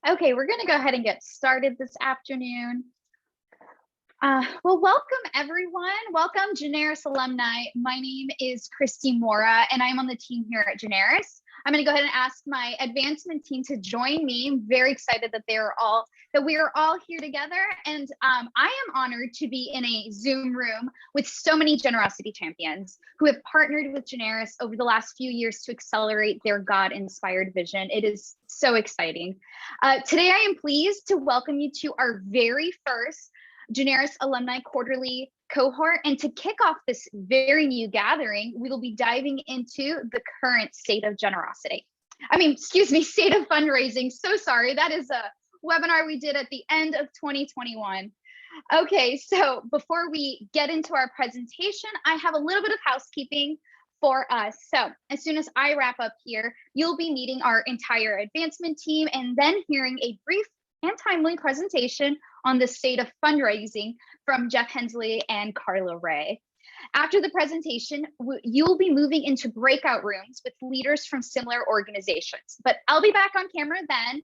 Okay, we're going to go ahead and get started this afternoon. Well, welcome everyone. Welcome GENERIS alumni. My name is Christy Mora and I'm on the team here at GENERIS. I'm going to go ahead and ask my advancement team to join me. I'm very excited that we are all here together. And I am honored to be in a Zoom room with so many generosity champions who have partnered with GENERIS over the last few years to accelerate their God-inspired vision. It is so exciting. Today, I am pleased to welcome you to our very first GENERIS Alumni Quarterly cohort. And to kick off this very new gathering, we will be diving into the current state of generosity. State of fundraising. So sorry, that is a webinar we did at the end of 2021. Okay, so before we get into our presentation, I have a little bit of housekeeping for us. So as soon as I wrap up here, you'll be meeting our entire advancement team and then hearing a brief and timely presentation on the state of fundraising from Jeff Hensley and Carla Ray. After the presentation, you'll be moving into breakout rooms with leaders from similar organizations. But I'll be back on camera then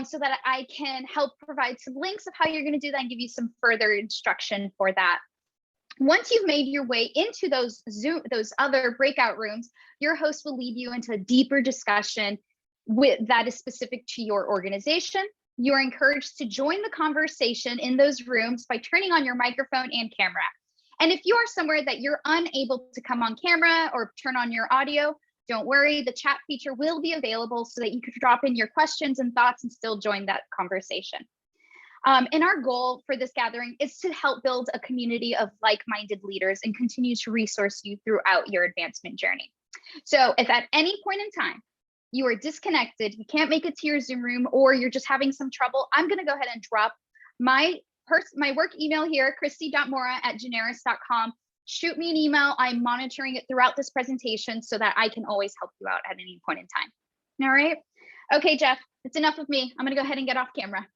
so that I can help provide some links of how you're going to do that and give you some further instruction for that. Once you've made your way into those other breakout rooms, your host will lead you into a deeper discussion that is specific to your organization. You are encouraged to join the conversation in those rooms by turning on your microphone and camera. And if you are somewhere that you're unable to come on camera or turn on your audio, don't worry, the chat feature will be available so that you can drop in your questions and thoughts and still join that conversation. And our goal for this gathering is to help build a community of like-minded leaders and continue to resource you throughout your advancement journey. So if at any point in time, you are disconnected, you can't make it to your Zoom room, or you're just having some trouble, I'm going to go ahead and drop my work email here, christy.mora@generis.com. Shoot me an email. I'm monitoring it throughout this presentation so that I can always help you out at any point in time. All right. Okay, Jeff, it's enough of me. I'm going to go ahead and get off camera.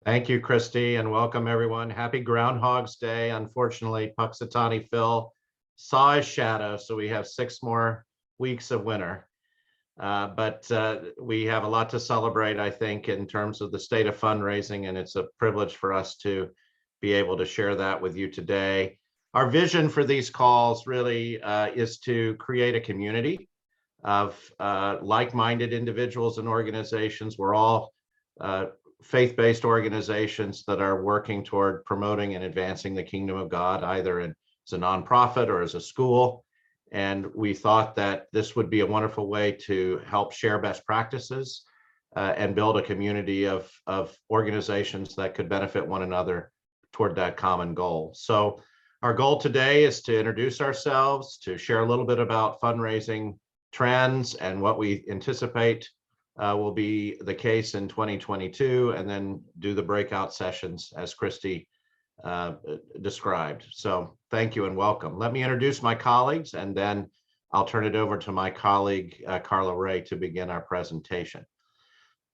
Thank you, Christy, and welcome everyone. Happy Groundhog's Day. Unfortunately, Puxatawny Phil saw his shadow, so we have 6 more weeks of winter. But we have a lot to celebrate, I think, in terms of the state of fundraising, and it's a privilege for us to be able to share that with you today. Our vision for these calls really is to create a community of like-minded individuals and organizations. We're all faith-based organizations that are working toward promoting and advancing the kingdom of God, either as a nonprofit or as a school. And we thought that this would be a wonderful way to help share best practices and build a community of organizations that could benefit one another toward that common goal. So our goal today is to introduce ourselves, to share a little bit about fundraising trends and what we anticipate will be the case in 2022, and then do the breakout sessions as Christy described. So thank you and welcome. Let me introduce my colleagues, and then I'll turn it over to my colleague, Carla Ray, to begin our presentation.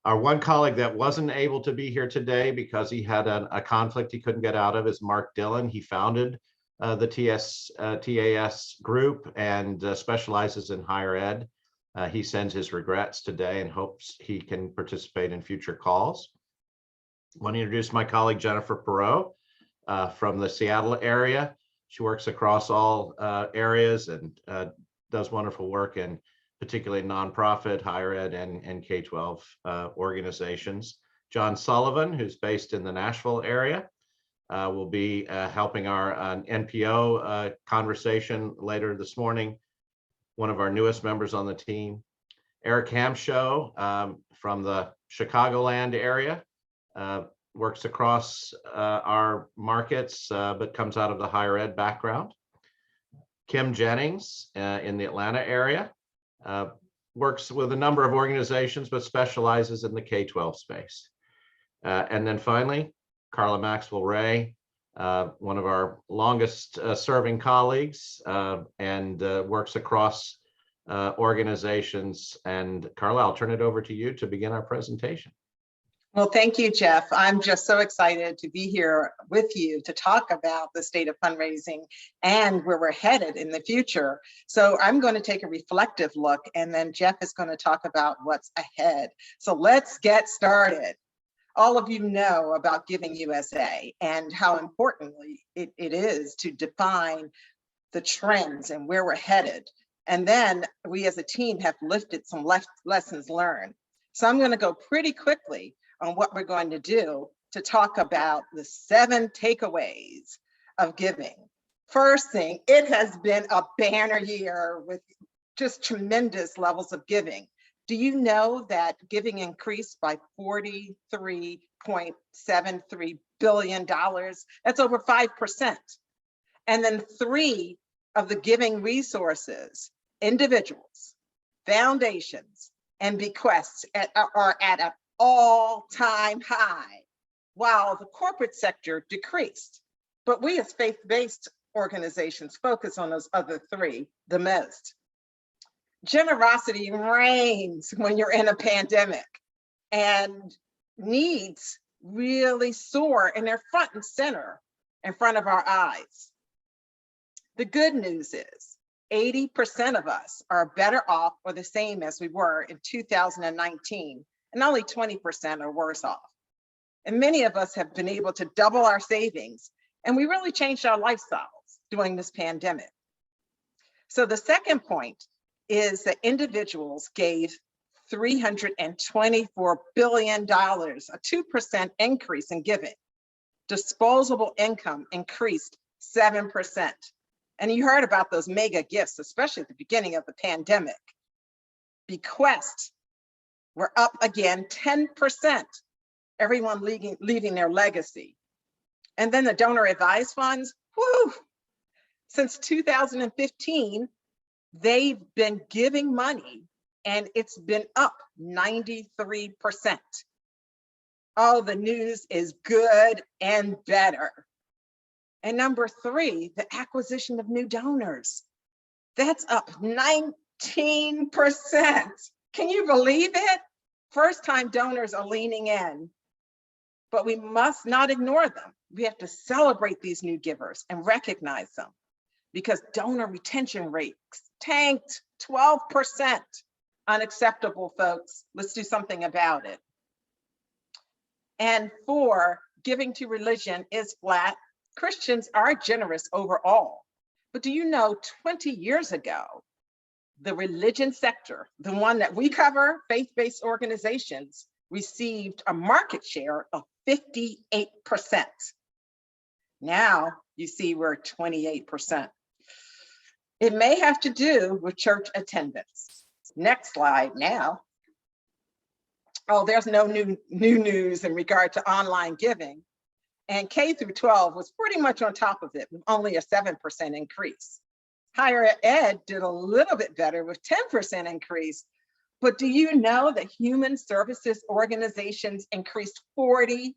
Our one colleague that wasn't able to be here today because he had a conflict he couldn't get out of is Mark Dillon. He founded the TAS group and specializes in higher ed. He sends his regrets today and hopes he can participate in future calls. I want to introduce my colleague, Jennifer Perot, from the Seattle area. She works across all areas and does wonderful work in particularly nonprofit, higher ed, and K-12 organizations. John Sullivan, who's based in the Nashville area, will be helping our NPO conversation later this morning. One of our newest members on the team. Eric Hamshow from the Chicagoland area, works across our markets, but comes out of the higher ed background. Kim Jennings in the Atlanta area, works with a number of organizations, but specializes in the K-12 space. And then finally, Carla Maxwell Ray, one of our longest serving colleagues, and works across organizations. And Carla, I'll turn it over to you to begin our presentation. Well, thank you, Jeff. I'm just so excited to be here with you to talk about the state of fundraising and where we're headed in the future. So I'm going to take a reflective look, and then Jeff is going to talk about what's ahead. So let's get started. All of you know about Giving USA and how importantly it is to define the trends and where we're headed. And then we as a team have lifted some lessons learned. So I'm going to go pretty quickly on what we're going to do to talk about the 7 takeaways of giving. First thing, it has been a banner year with just tremendous levels of giving. Do you know that giving increased by $43.73 billion? That's over 5%. And then 3 of the giving resources, individuals, foundations, and bequests are at an all-time high, while the corporate sector decreased. But we as faith-based organizations focus on those other 3 the most. Generosity reigns when you're in a pandemic, and needs really soar, and they're front and center in front of our eyes. The good news is 80% of us are better off or the same as we were in 2019, and only 20% are worse off. And many of us have been able to double our savings, and we really changed our lifestyles during this pandemic. So the second point is that individuals gave $324 billion, a 2% increase in giving. Disposable income increased 7%. And you heard about those mega gifts, especially at the beginning of the pandemic. Bequests were up again 10%, everyone leaving their legacy. And then the donor advised funds, whoo, since 2015, they've been giving money and it's been up 93%. Oh, the news is good and better. And number 3, the acquisition of new donors. That's up 19%. Can you believe it? First-time donors are leaning in, but we must not ignore them. We have to celebrate these new givers and recognize them, because donor retention rates tanked 12%. Unacceptable, folks. Let's do something about it. And 4, giving to religion is flat. Christians are generous overall. But do you know 20 years ago, the religion sector, the one that we cover, faith-based organizations, received a market share of 58%. Now you see we're 28%. It may have to do with church attendance. Next slide now. Oh, there's no new news in regard to online giving. And K through 12 was pretty much on top of it, with only a 7% increase. Higher ed did a little bit better with 10% increase. But do you know that human services organizations increased 46%?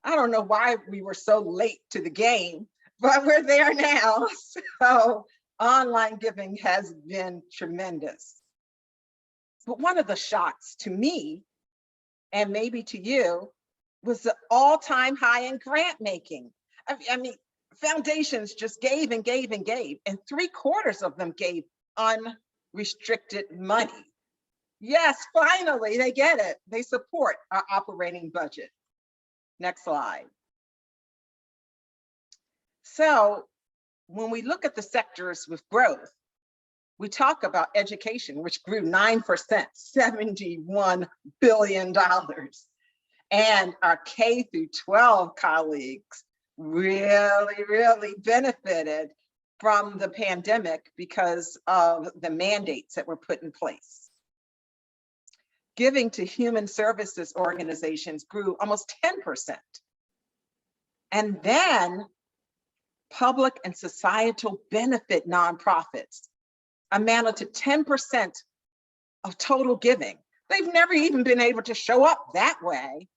I don't know why we were so late to the game, but we're there now. So online giving has been tremendous. But one of the shocks to me, and maybe to you, was the all-time high in grant making. I mean, foundations just gave and gave and gave, and 3/4 of them gave unrestricted money. Yes, finally, they get it. They support our operating budget. Next slide. So when we look at the sectors with growth, we talk about education, which grew 9%, $71 billion. And our K through 12 colleagues really benefited from the pandemic because of the mandates that were put in place. Giving to human services organizations grew almost 10%. And then public and societal benefit nonprofits amounted to 10% of total giving. They've never even been able to show up that way,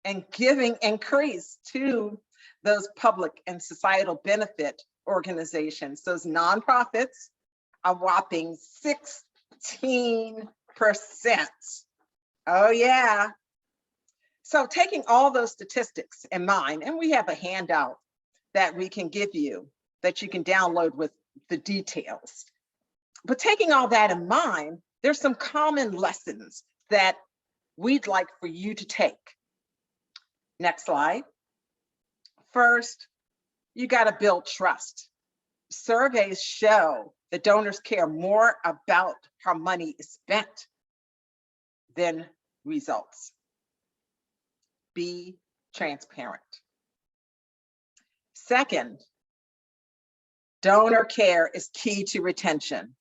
and giving increased to those public and societal benefit organizations. Those nonprofits, a whopping 16%. Oh, yeah. So taking all those statistics in mind, and we have a handout that we can give you that you can download with the details. But taking all that in mind, there's some common lessons that we'd like for you to take. Next slide. First, you got to build trust. Surveys show that donors care more about how money is spent than results. Be transparent. Second, donor care is key to retention.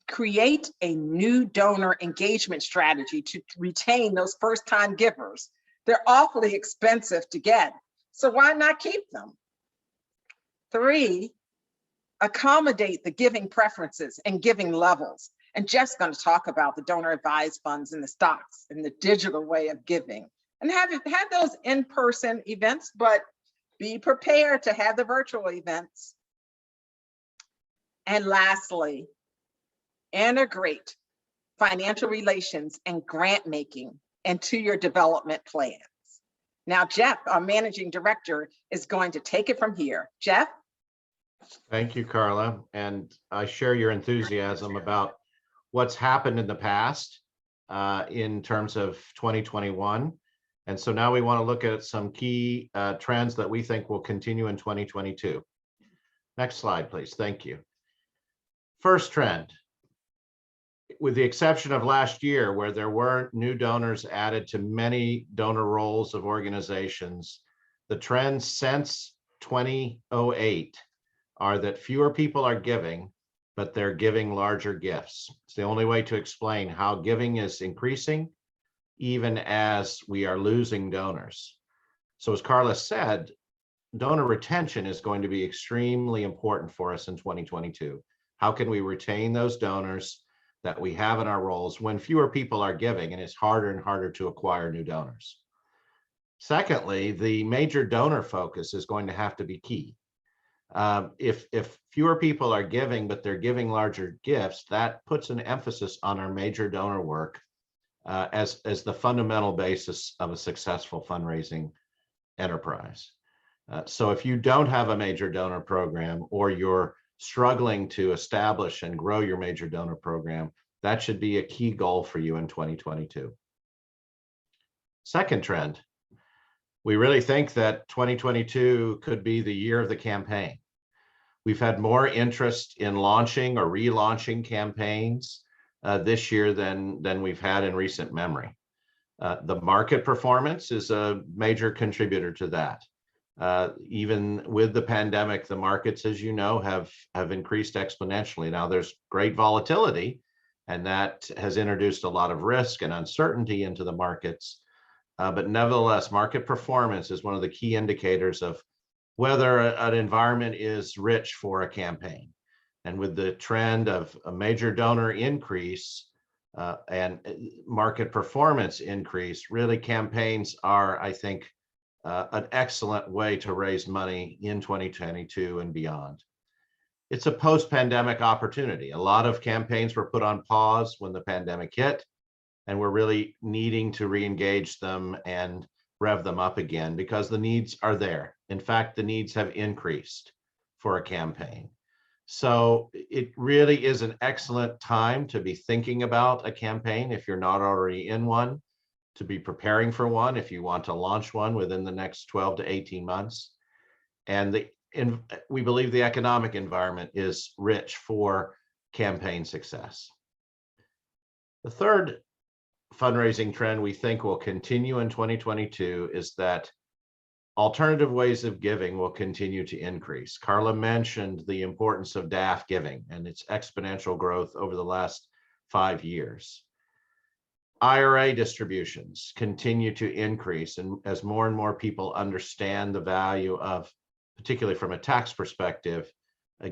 Create a new donor engagement strategy to retain those first-time givers. They're awfully expensive to get, so why not keep them? 3, accommodate the giving preferences and giving levels. And Jeff's going to talk about the donor advised funds and the stocks and the digital way of giving. And have those in-person events, but be prepared to have the virtual events. And lastly, integrate financial relations and grant making into your development plans. Now, Jeff, our managing director, is going to take it from here. Jeff? Thank you, Carla. And I share your enthusiasm about what's happened in the past in terms of 2021. And so now we want to look at some key trends that we think will continue in 2022. Next slide, please. Thank you. First trend, with the exception of last year, where there weren't new donors added to many donor roles of organizations, the trends since 2008 are that fewer people are giving, but they're giving larger gifts. It's the only way to explain how giving is increasing, even as we are losing donors. So as Carla said, donor retention is going to be extremely important for us in 2022. How can we retain those donors that we have in our roles when fewer people are giving and it's harder and harder to acquire new donors? Secondly, the major donor focus is going to have to be key. If fewer people are giving, but they're giving larger gifts, that puts an emphasis on our major donor work as the fundamental basis of a successful fundraising enterprise. So if you don't have a major donor program, or you're struggling to establish and grow your major donor program, that should be a key goal for you in 2022. Second trend, we really think that 2022 could be the year of the campaign. We've had more interest in launching or relaunching campaigns this year than we've had in recent memory. The market performance is a major contributor to that. Even with the pandemic, the markets, as you know, have increased exponentially. Now there's great volatility, and that has introduced a lot of risk and uncertainty into the markets. But nevertheless, market performance is one of the key indicators of whether an environment is rich for a campaign. And with the trend of a major donor increase and market performance increase, really campaigns are, I think, an excellent way to raise money in 2022 and beyond. It's a post-pandemic opportunity. A lot of campaigns were put on pause when the pandemic hit, and we're really needing to re-engage them and rev them up again because the needs are there. In fact, the needs have increased for a campaign. So it really is an excellent time to be thinking about a campaign if you're not already in one, to be preparing for one if you want to launch one within the next 12 to 18 months. And we believe the economic environment is rich for campaign success. The third fundraising trend we think will continue in 2022 is that alternative ways of giving will continue to increase. Carla mentioned the importance of DAF giving and its exponential growth over the last 5 years. IRA distributions continue to increase, and as more and more people understand the value of, particularly from a tax perspective,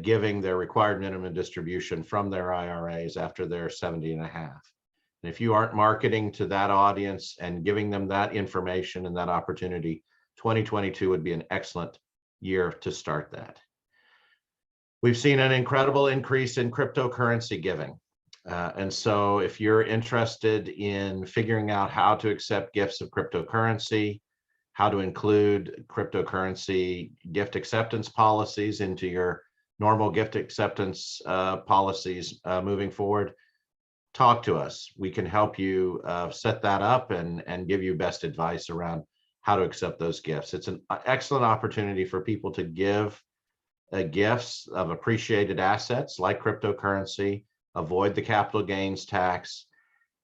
giving their required minimum distribution from their IRAs after they're 70 and a half. And if you aren't marketing to that audience and giving them that information and that opportunity, 2022 would be an excellent year to start that. We've seen an incredible increase in cryptocurrency giving. And so if you're interested in figuring out how to accept gifts of cryptocurrency, how to include cryptocurrency gift acceptance policies into your normal gift acceptance policies moving forward, talk to us. We can help you set that up and give you best advice around how to accept those gifts. It's an excellent opportunity for people to give gifts of appreciated assets like cryptocurrency, avoid the capital gains tax.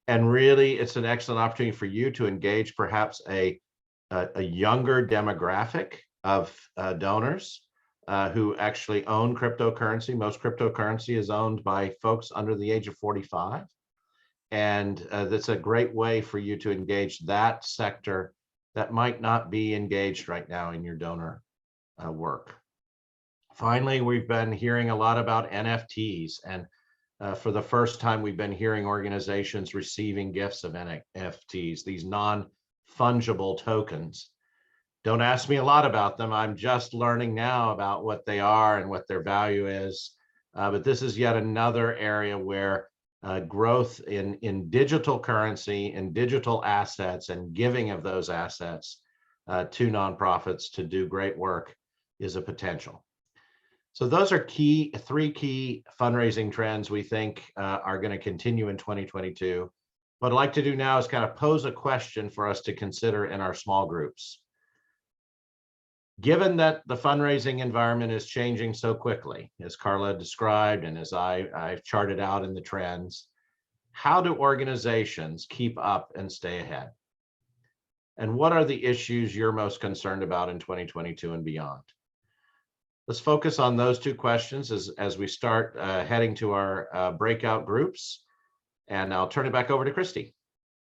And really, it's an excellent opportunity for you to engage perhaps a younger demographic of donors who actually own cryptocurrency. Most cryptocurrency is owned by folks under the age of 45. And that's a great way for you to engage that sector that might not be engaged right now in your donor work. Finally, we've been hearing a lot about NFTs, and for the first time, we've been hearing organizations receiving gifts of NFTs, these non-fungible tokens. Don't ask me a lot about them. I'm just learning now about what they are and what their value is. But this is yet another area where growth in digital currency and digital assets and giving of those assets to nonprofits to do great work is a potential. So those are three key fundraising trends we think are going to continue in 2022. What I'd like to do now is kind of pose a question for us to consider in our small groups. Given that the fundraising environment is changing so quickly, as Carla described and as I've charted out in the trends, how do organizations keep up and stay ahead? And what are the issues you're most concerned about in 2022 and beyond? Let's focus on those two questions as we start heading to our breakout groups. And I'll turn it back over to Christy.